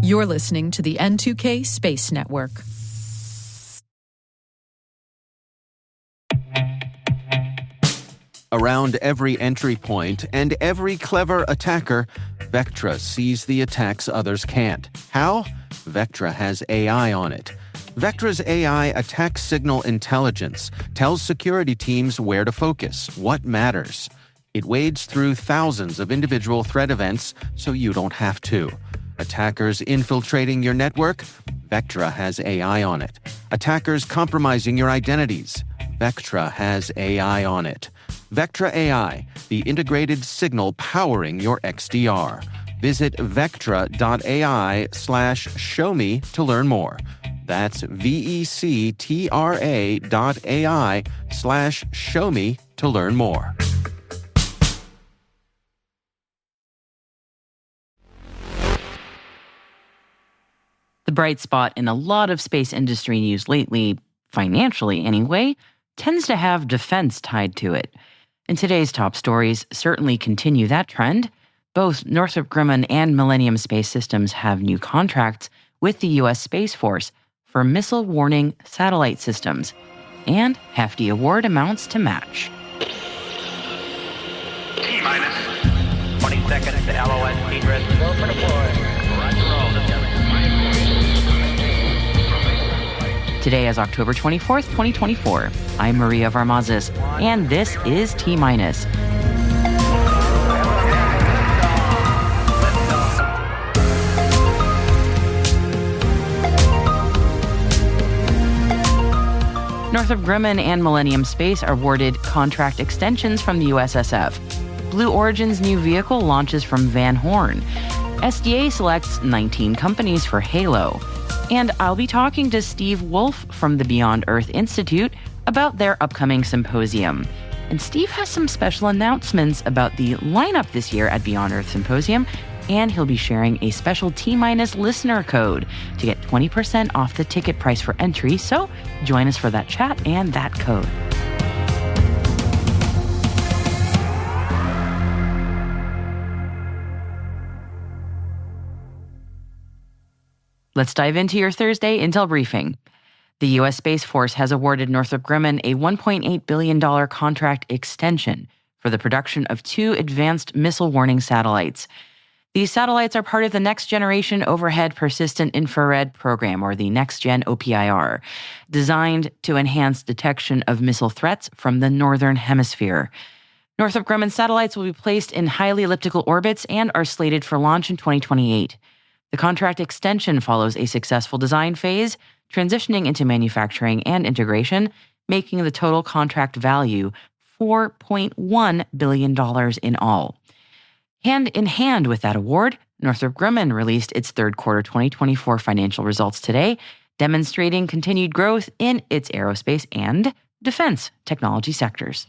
You're listening to the N2K Space Network. Around every entry point and every clever attacker, Vectra sees the attacks others can't. How? Vectra has AI on it. Vectra's AI attack signal intelligence tells security teams where to focus, what matters. It wades through thousands of individual threat events so you don't have to. Attackers infiltrating your network? Vectra has AI on it. Attackers compromising your identities? Vectra has AI on it. Vectra AI, the integrated signal powering your XDR. Visit vectra.ai/showme to learn more. That's vectra.ai/showme to learn more. The bright spot in a lot of space industry news lately, financially anyway, tends to have defense tied to it. And today's top stories certainly continue that trend. Both Northrop Grumman and Millennium Space Systems have new contracts with the U.S. Space Force for missile warning satellite systems, and hefty award amounts to match. T-minus 20 seconds to LOS egress. Go for deploy. Roger roll. Today is October 24th, 2024. I'm Maria Varmazes, and this is T-minus. Northrop Grumman and Millennium Space are awarded contract extensions from the USSF. Blue Origin's new vehicle launches from Van Horn. SDA selects 19 companies for HALO. And I'll be talking to Steve Wolf from the Beyond Earth Institute about their upcoming symposium. And Steve has some special announcements about the lineup this year at Beyond Earth Symposium, and he'll be sharing a special T-minus listener code to get 20% off the ticket price for entry, so join us for that chat and that code. Let's dive into your Thursday Intel briefing. The U.S. Space Force has awarded Northrop Grumman a $1.8 billion contract extension for the production of 2 advanced missile warning satellites. These satellites are part of the Next Generation Overhead Persistent Infrared Program, or the NextGen OPIR, designed to enhance detection of missile threats from the Northern Hemisphere. Northrop Grumman satellites will be placed in highly elliptical orbits and are slated for launch in 2028. The contract extension follows a successful design phase, transitioning into manufacturing and integration, making the total contract value $4.1 billion in all. Hand in hand with that award, Northrop Grumman released its third quarter 2024 financial results today, demonstrating continued growth in its aerospace and defense technology sectors.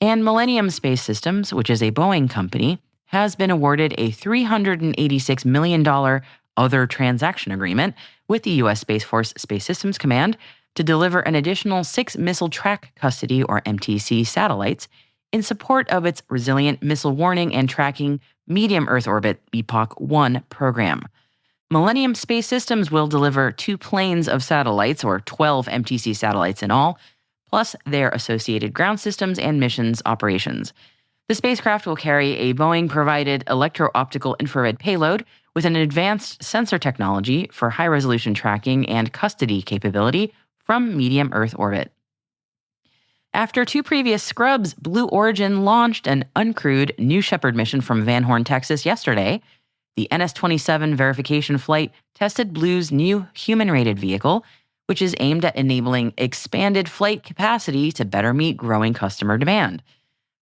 And Millennium Space Systems, which is a Boeing company, has been awarded a $386 million other transaction agreement with the U.S. Space Force Space Systems Command to deliver an additional 6 Missile Track Custody, or MTC, satellites in support of its Resilient Missile Warning and Tracking Medium Earth Orbit EPOC-1 program. Millennium Space Systems will deliver 2 planes of satellites, or 12 MTC satellites in all, plus their associated ground systems and missions operations. The spacecraft will carry a Boeing-provided electro-optical infrared payload with an advanced sensor technology for high-resolution tracking and custody capability from medium Earth orbit. After 2 previous scrubs, Blue Origin launched an uncrewed New Shepard mission from Van Horn, Texas yesterday. The NS-27 verification flight tested Blue's new human-rated vehicle, which is aimed at enabling expanded flight capacity to better meet growing customer demand.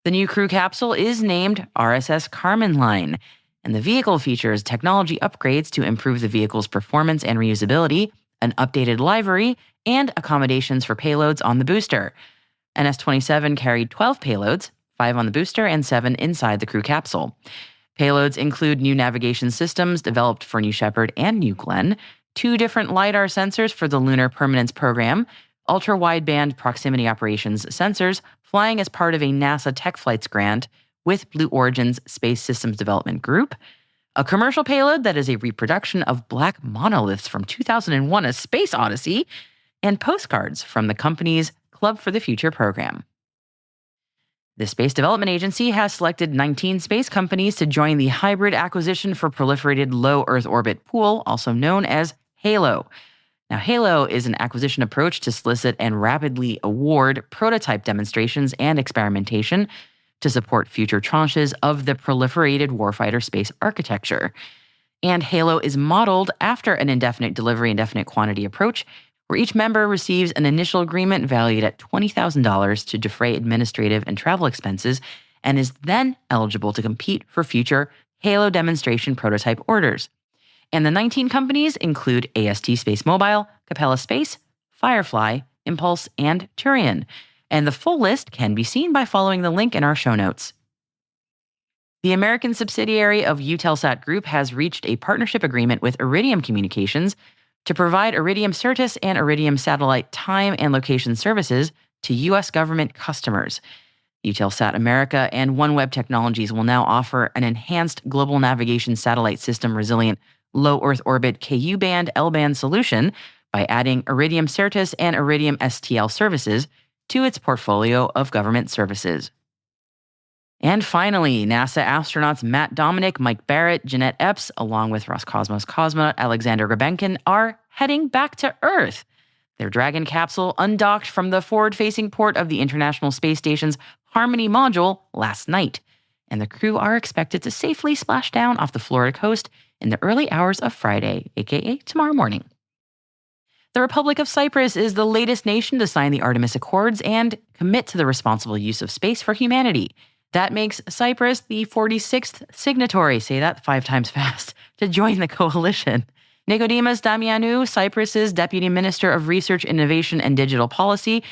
The new crew capsule is named RSS Carmen Line, and the vehicle features technology upgrades to improve the vehicle's performance and reusability, an updated livery, and accommodations for payloads on the booster. NS-27 carried 12 payloads, 5 on the booster and 7 inside the crew capsule. Payloads include new navigation systems developed for New Shepard and New Glenn, 2 different LiDAR sensors for the Lunar Permanence Program, ultra-wideband proximity operations sensors flying as part of a NASA Tech Flights grant with Blue Origin's Space Systems Development Group, a commercial payload that is a reproduction of black monoliths from 2001: A Space Odyssey, and postcards from the company's Club for the Future program. The Space Development Agency has selected 19 space companies to join the Hybrid Acquisition for Proliferated Low Earth Orbit pool, also known as HALO. Now, HALO is an acquisition approach to solicit and rapidly award prototype demonstrations and experimentation to support future tranches of the proliferated warfighter space architecture. And HALO is modeled after an indefinite delivery, indefinite quantity approach, where each member receives an initial agreement valued at $20,000 to defray administrative and travel expenses, and is then eligible to compete for future HALO demonstration prototype orders. And the 19 companies include AST Space Mobile, Capella Space, Firefly, Impulse, and Turian. And the full list can be seen by following the link in our show notes. The American subsidiary of Eutelsat Group has reached a partnership agreement with Iridium Communications to provide Iridium Certus and Iridium satellite time and location services to U.S. government customers. Eutelsat America and OneWeb Technologies will now offer an enhanced global navigation satellite system resilient low Earth orbit Ku-band L-band solution by adding Iridium Certus and Iridium STL services to its portfolio of government services. And finally, NASA astronauts Matt Dominic, Mike Barrett, Jeanette Epps, along with Roscosmos cosmonaut Alexander Grebenkin, are heading back to Earth. Their Dragon capsule undocked from the forward-facing port of the International Space Station's Harmony module last night, and the crew are expected to safely splash down off the Florida coast in the early hours of Friday, aka tomorrow morning. The Republic of Cyprus is the latest nation to sign the Artemis Accords and commit to the responsible use of space for humanity. That makes Cyprus the 46th signatory, say that 5 times fast, to join the coalition. Nicodemus Damianou, Cyprus's Deputy Minister of Research, Innovation, and Digital Policy,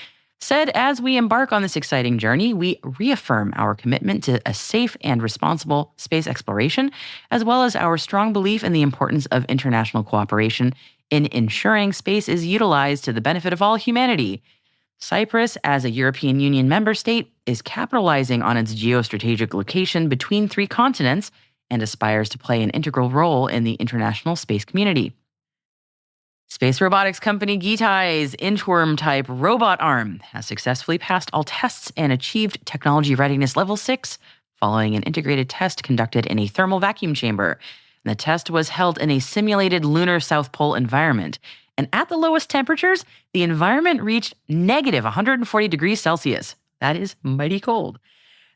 said, as we embark on this exciting journey, we reaffirm our commitment to a safe and responsible space exploration, as well as our strong belief in the importance of international cooperation in ensuring space is utilized to the benefit of all humanity. Cyprus, as a European Union member state, is capitalizing on its geostrategic location between 3 continents and aspires to play an integral role in the international space community. Space robotics company Gitai's inchworm-type robot arm has successfully passed all tests and achieved technology readiness level 6 following an integrated test conducted in a thermal vacuum chamber. The test was held in a simulated lunar South Pole environment, and at the lowest temperatures, the environment reached negative 140 degrees Celsius. That is mighty cold.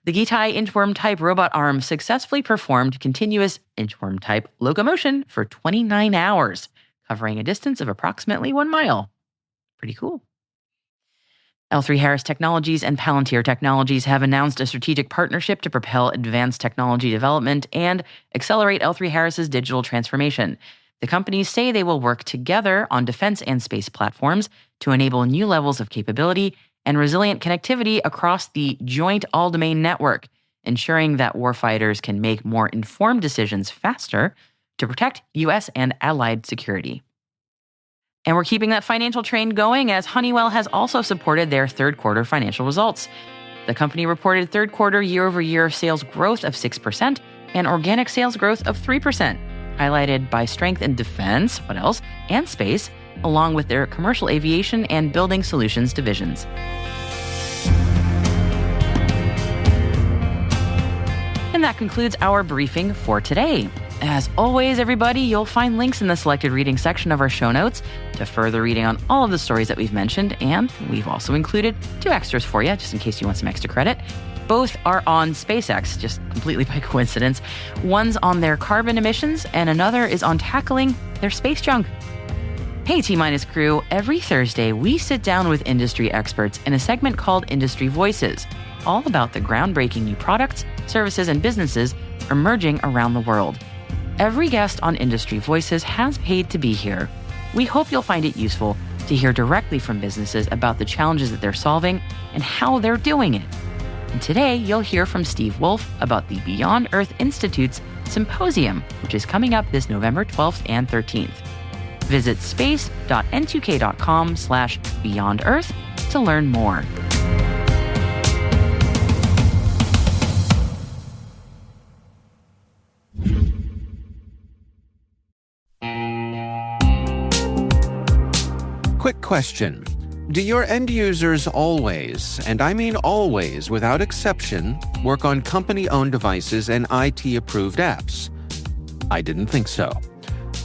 The Gitai inchworm-type robot arm successfully performed continuous inchworm-type locomotion for 29 hours, covering a distance of approximately 1 mile. Pretty cool. L3Harris Technologies and Palantir Technologies have announced a strategic partnership to propel advanced technology development and accelerate L3Harris's digital transformation. The companies say they will work together on defense and space platforms to enable new levels of capability and resilient connectivity across the joint all-domain network, ensuring that warfighters can make more informed decisions faster to protect U.S. and allied security. And we're keeping that financial train going as Honeywell has also supported their third quarter financial results. The company reported third quarter year-over-year sales growth of 6% and organic sales growth of 3%, highlighted by strength in defense, what else, and space, along with their commercial aviation and building solutions divisions. And that concludes our briefing for today. As always, everybody, you'll find links in the selected reading section of our show notes to further reading on all of the stories that we've mentioned, and we've also included 2 extras for you, just in case you want some extra credit. Both are on SpaceX, just completely by coincidence. One's on their carbon emissions, and another is on tackling their space junk. Hey, T-Minus crew, every Thursday we sit down with industry experts in a segment called Industry Voices, all about the groundbreaking new products, services, and businesses emerging around the world. Every guest on Industry Voices has paid to be here. We hope you'll find it useful to hear directly from businesses about the challenges that they're solving and how they're doing it. And today, you'll hear from Steve Wolf about the Beyond Earth Institute's Symposium, which is coming up this November 12th and 13th. Visit space.n2k.com/beyondearth to learn more. Quick question. Do your end users always, and I mean always without exception, work on company-owned devices and IT-approved apps? I didn't think so.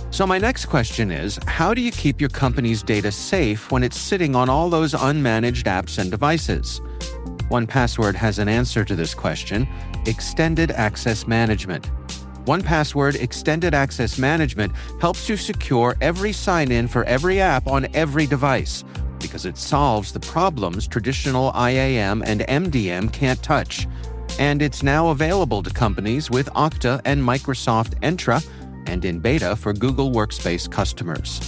So my next question is, how do you keep your company's data safe when it's sitting on all those unmanaged apps and devices? 1Password has an answer to this question: Extended Access Management. 1Password Extended Access Management helps you secure every sign-in for every app on every device, because it solves the problems traditional IAM and MDM can't touch. And it's now available to companies with Okta and Microsoft Entra, and in beta for Google Workspace customers.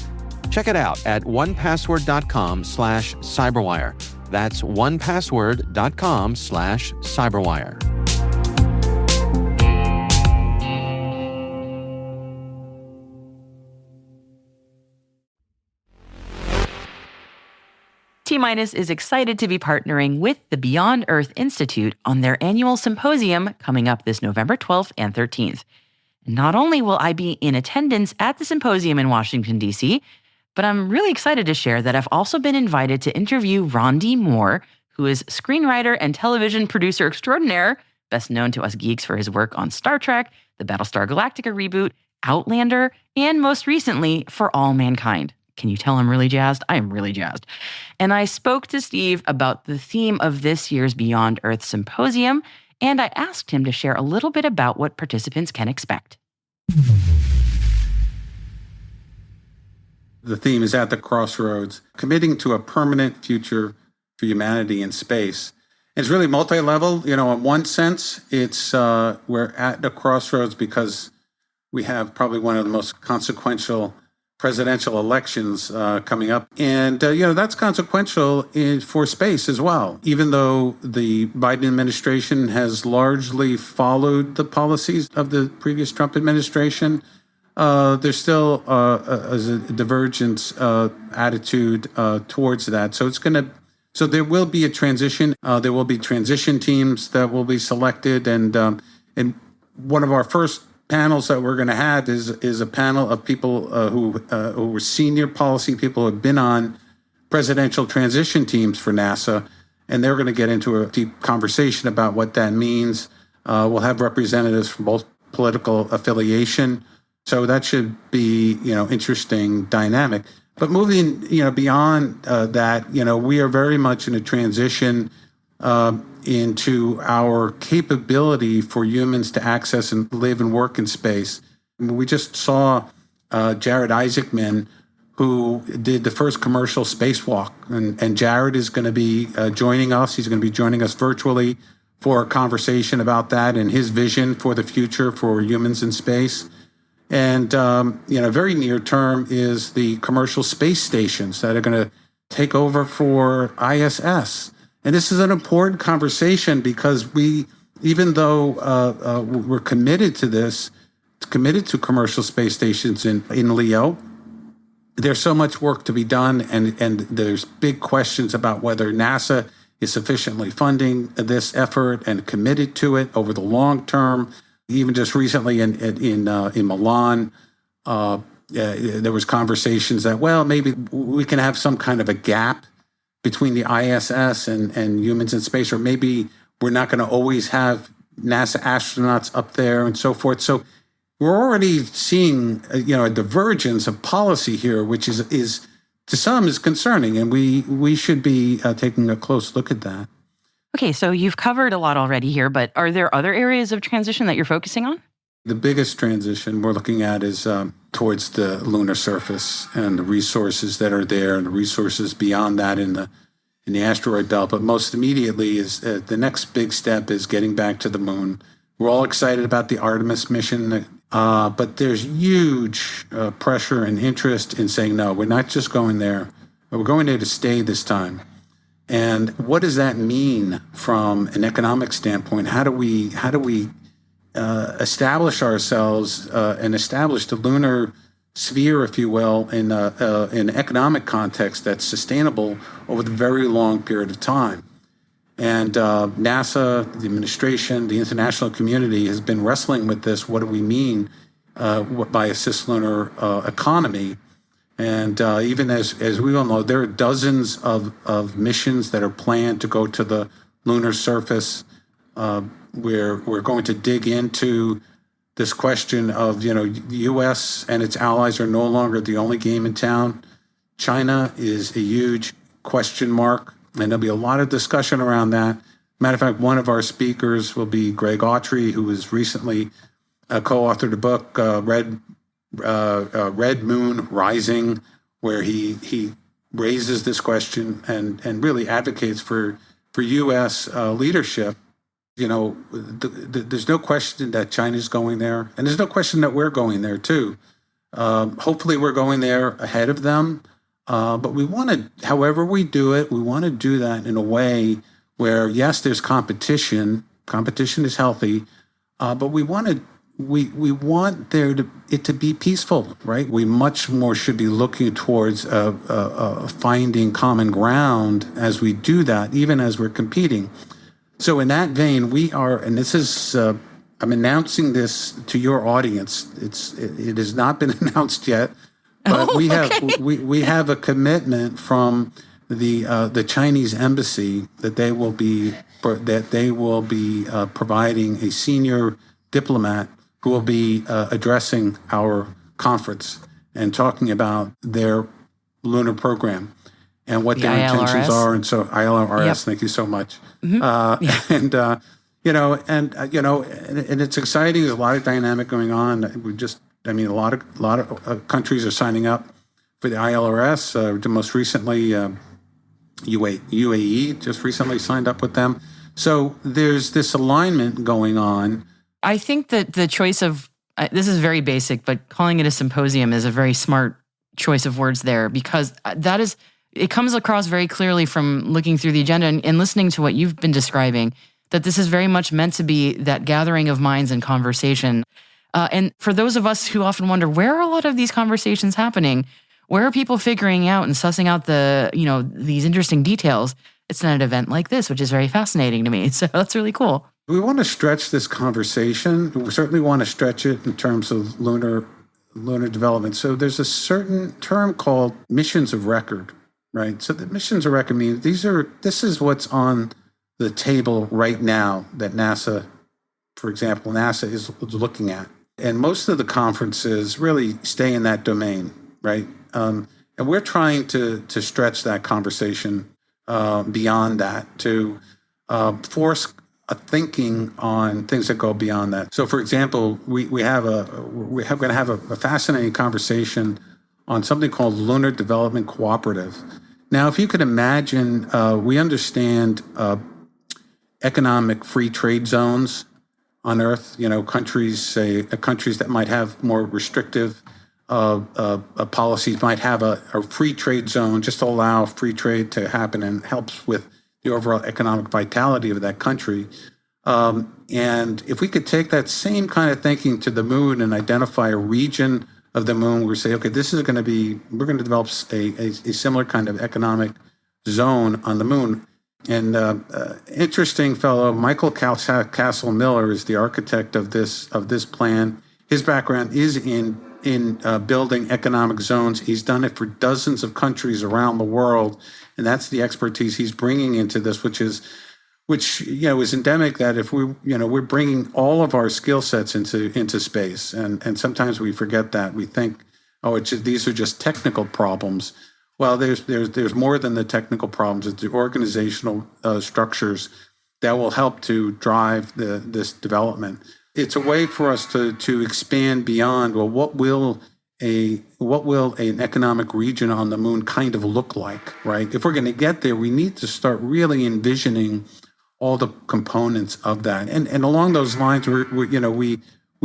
Check it out at onepassword.com/cyberwire. That's onepassword.com/cyberwire. T-Minus is excited to be partnering with the Beyond Earth Institute on their annual symposium coming up this November 12th and 13th. Not only will I be in attendance at the symposium in Washington, D.C., but I'm really excited to share that I've also been invited to interview Rondi Moore, who is screenwriter and television producer extraordinaire, best known to us geeks for his work on Star Trek, the Battlestar Galactica reboot, Outlander, and most recently, For All Mankind. Can you tell I'm really jazzed? I am really jazzed. And I spoke to Steve about the theme of this year's Beyond Earth Symposium, and I asked him to share a little bit about what participants can expect. The theme is At the Crossroads, committing to a permanent future for humanity in space. It's really multi-level. In one sense, it's we're at the crossroads because we have probably one of the most consequential presidential elections coming up. And, that's consequential for space as well. Even though the Biden administration has largely followed the policies of the previous Trump administration, there's still a divergence attitude towards that. So there will be a transition. There will be transition teams that will be selected. And one of our first panels that we're going to have is a panel of people who were senior policy people who have been on presidential transition teams for NASA, and they're going to get into a deep conversation about what that means. We'll have representatives from both political affiliation, so that should be interesting dynamic. But moving beyond that, we are very much in a transition into our capability for humans to access and live and work in space. We just saw Jared Isaacman, who did the first commercial spacewalk. And Jared is going to be joining us. He's going to be joining us virtually for a conversation about that and his vision for the future for humans in space. And, very near term is the commercial space stations that are going to take over for ISS. And this is an important conversation because even though we're committed to this, committed to commercial space stations in LEO, there's so much work to be done, and there's big questions about whether NASA is sufficiently funding this effort and committed to it over the long term. Even just recently in Milan, there was conversations that, maybe we can have some kind of a gap between the ISS and humans in space, or maybe we're not going to always have NASA astronauts up there and so forth. So we're already seeing, a divergence of policy here, which is to some is concerning, and we should be taking a close look at that. Okay, so you've covered a lot already here, but are there other areas of transition that you're focusing on? The biggest transition we're looking at is towards the lunar surface and the resources that are there and the resources beyond that in the asteroid belt. But most immediately is the next big step is getting back to the moon. We're all excited about the Artemis mission, but there's huge pressure and interest in saying, no, we're not just going there, but we're going there to stay this time. And what does that mean from an economic standpoint? How do we establish ourselves and establish the lunar sphere, if you will, in an economic context that's sustainable over the very long period of time? And NASA, the administration, the international community has been wrestling with this. What do we mean by a cislunar economy? And even as we all know, there are dozens of missions that are planned to go to the lunar surface. We're going to dig into this question of, the U.S. and its allies are no longer the only game in town. China is a huge question mark, and there'll be a lot of discussion around that. Matter of fact, one of our speakers will be Greg Autry, who has recently co-authored a book, Red Moon Rising, where he raises this question and really advocates for U.S. leadership. There's no question that China's going there, and there's no question that we're going there too. Hopefully we're going there ahead of them, but we want to, however we do it, we want to do that in a way where, yes, there's competition. Competition is healthy, but we want it to be peaceful, right? We much more should be looking towards finding common ground as we do that, even as we're competing. So in that vein, we are, and this is, I'm announcing this to your audience. It has not been announced yet, but we have a commitment from the Chinese embassy that they will be providing a senior diplomat who will be addressing our conference and talking about their lunar program and what their intentions are. And so ILRS, yep. Thank you so much. Mm-hmm. And it's exciting. There's a lot of dynamic going on. A lot of countries are signing up for the ILRS. Most recently, UAE just recently signed up with them. So there's this alignment going on. I think that the choice of, this is very basic, but calling it a symposium is a very smart choice of words there, because it comes across very clearly from looking through the agenda and listening to what you've been describing, that this is very much meant to be that gathering of minds and conversation. And for those of us who often wonder, where are a lot of these conversations happening? Where are people figuring out and sussing out these interesting details? It's not an event like this, which is very fascinating to me. So that's really cool. We want to stretch this conversation. We certainly want to stretch it in terms of lunar development. So there's a certain term called missions of record, right? So the missions of record means this is what's on the table right now that NASA, for example, is looking at. And most of the conferences really stay in that domain, right? And we're trying to stretch that conversation beyond that, to force a thinking on things that go beyond that. So, for example, we're going to have a fascinating conversation on something called Lunar Development Cooperative. Now, if you could imagine, we understand economic free trade zones on Earth. Countries that might have more restrictive policies might have a free trade zone just to allow free trade to happen, and helps with the overall economic vitality of that country. And if we could take that same kind of thinking to the moon and identify a region of the moon where we say, okay, we're going to develop a similar kind of economic zone on the moon. And interesting fellow, Michael Castle Miller, is the architect of this plan. His background is in building economic zones. He's done it for dozens of countries around the world, and that's the expertise he's bringing into this, which is endemic. That if we're bringing all of our skill sets into space, and sometimes we forget that. We think, these are just technical problems. Well, there's more than the technical problems. It's the organizational structures that will help to drive this development. It's a way for us to expand beyond, well, what will an economic region on the moon kind of look like, right? If we're going to get there, we need to start really envisioning all the components of that. And along those lines, we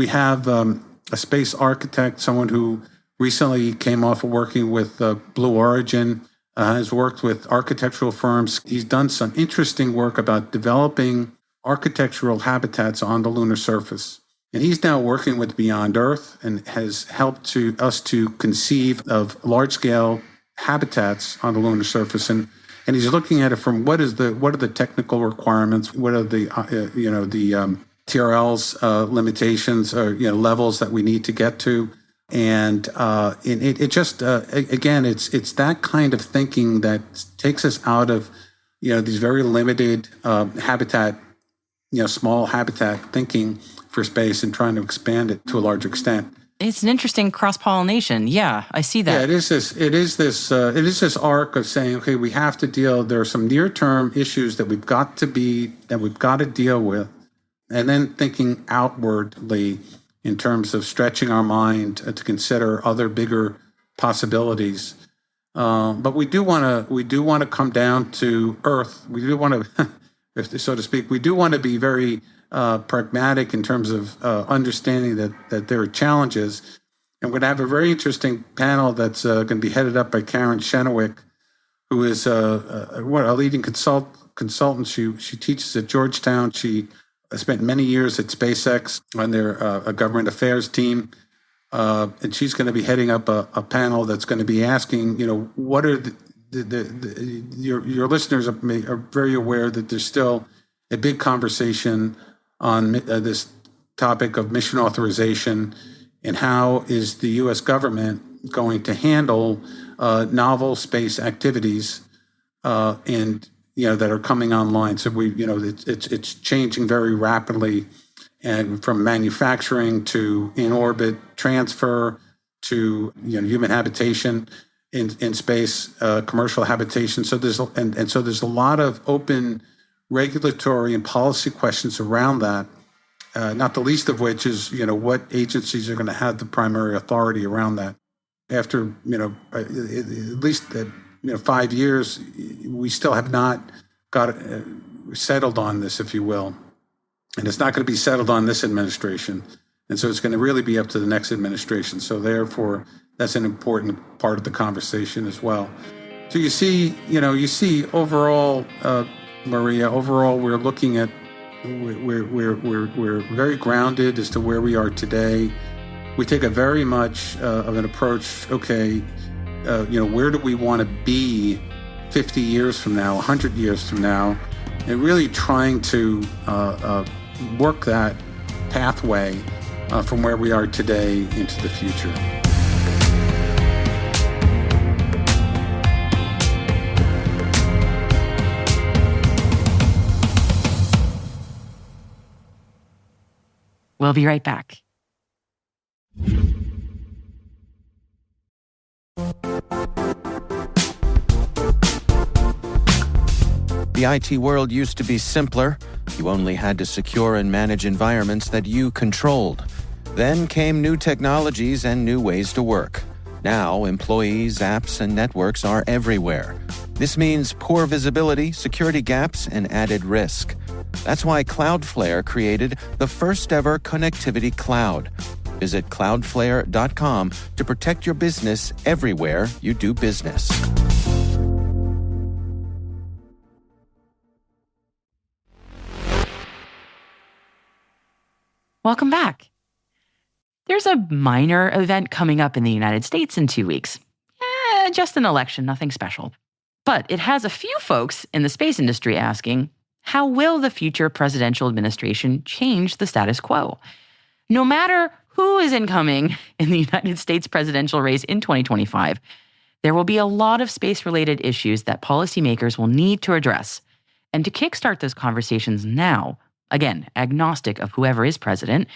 have a space architect, someone who recently came off of working with Blue Origin, has worked with architectural firms. He's done some interesting work about developing architectural habitats on the lunar surface. And he's now working with Beyond Earth and has helped us to conceive of large-scale habitats on the lunar surface. And he's looking at it from what are the technical requirements, what are the TRL's limitations or levels that we need to get to. And it just, again, it's that kind of thinking that takes us out of, these very limited habitat, small habitat thinking for space and trying to expand it to a large extent. It's an interesting cross-pollination. Yeah, I see that. Yeah, it is this arc of saying, okay, we have to deal. There are some near-term issues that we've got to deal with, and then thinking outwardly in terms of stretching our mind to consider other bigger possibilities. But we do want to come down to earth. We do want to, so to speak, we do want to be very pragmatic in terms of understanding that there are challenges. And we're going to have a very interesting panel that's going to be headed up by Karen Chenoweth, who is a leading consultant. She teaches at Georgetown. She spent many years at SpaceX on their a government affairs team. And she's going to be heading up a panel that's going to be asking, what are your listeners are very aware that there's still a big conversation on this topic of mission authorization and how is the U.S. government going to handle novel space activities and that are coming online. So it's changing very rapidly, and from manufacturing to in-orbit transfer to human habitation in space, commercial habitation. So there's a lot of open regulatory and policy questions around that, not the least of which is, what agencies are going to have the primary authority around that. After, at least 5 years, we still have not got settled on this, if you will. And it's not going to be settled on this administration. And so it's going to really be up to the next administration. So therefore, that's an important part of the conversation as well. So you see overall, Maria, we're looking at, we're very grounded as to where we are today. We take a very much of an approach, okay, where do we want to be 50 years from now, 100 years from now, and really trying to work that pathway from where we are today into the future. We'll be right back. The IT world used to be simpler. You only had to secure and manage environments that you controlled. Then came new technologies and new ways to work. Now, employees, apps, and networks are everywhere. This means poor visibility, security gaps, and added risk. That's why Cloudflare created the first-ever connectivity cloud. Visit cloudflare.com to protect your business everywhere you do business. Welcome back. There's a minor event coming up in the United States in 2 weeks. Just an election, nothing special. But it has a few folks in the space industry asking, how will the future presidential administration change the status quo? No matter who is incoming in the United States presidential race in 2025, there will be a lot of space-related issues that policymakers will need to address. And to kickstart those conversations now, again, agnostic of whoever is president,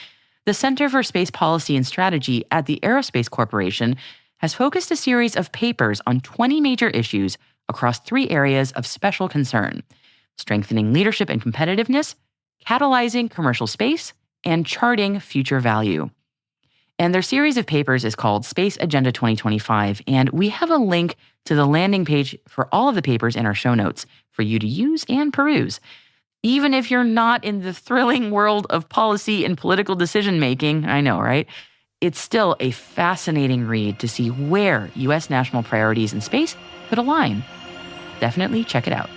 the Center for Space Policy and Strategy at the Aerospace Corporation has focused a series of papers on 20 major issues across 3 areas of special concern: strengthening leadership and competitiveness, catalyzing commercial space, and charting future value. And their series of papers is called Space Agenda 2025, and we have a link to the landing page for all of the papers in our show notes for you to use and peruse. Even if you're not in the thrilling world of policy and political decision-making, I know, right? It's still a fascinating read to see where U.S. national priorities in space could align. Definitely check it out.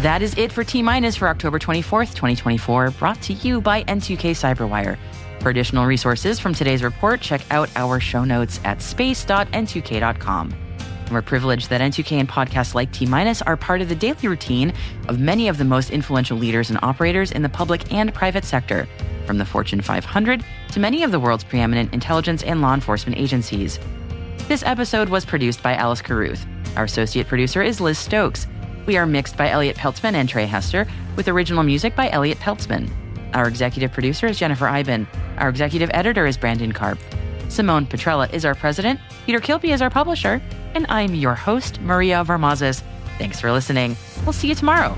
That is it for T-Minus for October 24th, 2024, brought to you by N2K Cyberwire. For additional resources from today's report, check out our show notes at space.n2k.com. And we're privileged that N2K and podcasts like T-Minus are part of the daily routine of many of the most influential leaders and operators in the public and private sector, from the Fortune 500 to many of the world's preeminent intelligence and law enforcement agencies. This episode was produced by Alice Carruth. Our associate producer is Liz Stokes. We are mixed by Elliot Peltzman and Trey Hester, with original music by Elliot Peltzman. Our executive producer is Jennifer Eiben. Our executive editor is Brandon Karpf. Simone Petrella is our president, Peter Kilpie is our publisher, and I'm your host, Maria Varmazes. Thanks for listening. We'll see you tomorrow.